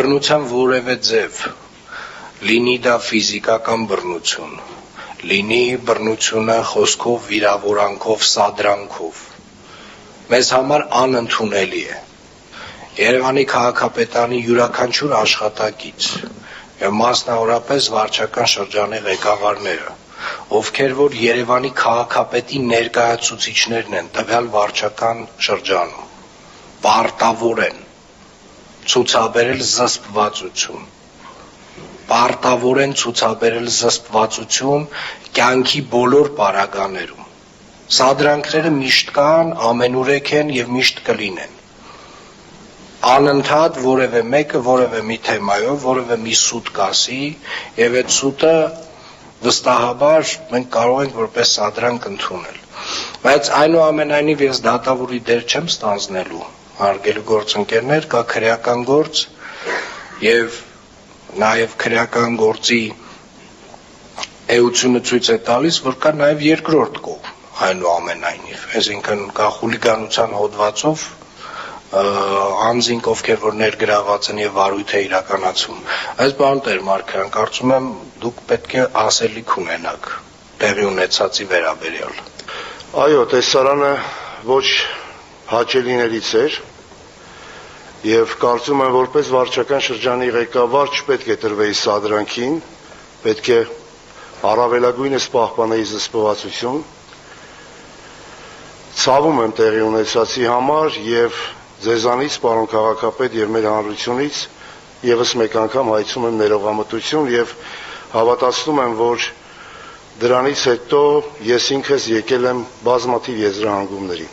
բռնության որևէ ձև, լինի դա ֆիզիկական բռնություն, լինի բռնությունը խոսքով, վիրավորանքով, սադրանքով, մեզ համար անընդունելի է։ Երևանի քաղաքապետարանի յուրաքանչյուր աշխատակից եւ մասնավորապես վարչական շրջանի ղեկավարները, ովքեր որ Երևանի քաղաքապետի ներկայացուցիչներն են տվյալ վարչական շրջանում, պարտավոր են ցուցաբերել զսպվածություն կյանքի բոլոր պարագաներում։ Սադրանքները միշտ կան, ամենուրեք են եւ միշտ կլինեն։ Անընդհատ որևէ մեկը որևէ մի թեմայով որևէ մի սուտ կասի եւ այդ սուտը վստահաբար մենք կարող ենք որպես սադրանք ընդունել, բայց այնուամենայնիվ ես դատավորի դեր չեմ ստանձնելու, հարգելի գործընկերներ, կա քրեական գործ եւ նաեւ քրեական գործի էությունը ցույց է տալիս, որ կա նաեւ երկրորդ կողմ, այնուամենայնիվ, այսինքն կա խուլիգանության հոդվածով անձինք, ովքեր որ ներգրաված են եւ վարույթ է իրականացում։ Այս պարոն Տեր-Մարգարյան, կարծում եմ դուք պետք է ասելիք ունենաք տեղի ունեցածի վերաբերյալ։ Այո, տեսարանը ոչ հաճելիներից էր եւ կարծում եմ որպես վարչական շրջանի ղեկավար չպետք է տրվեի սադրանքին, պետք է առավելագույնս պահպանեի զսպվածություն։ Ցավում եմ տեղի ունեցածի համար եւ ձեզանից, պարոն քաղաքապետ, եւ մեր հանրությունից եւս մեկ անգամ հայցում եմ ներողամտություն եւ հավատացնում եմ, որ դրանից հետո ես ինքս եկել եմ բազմաթիվ եզրահանգումների։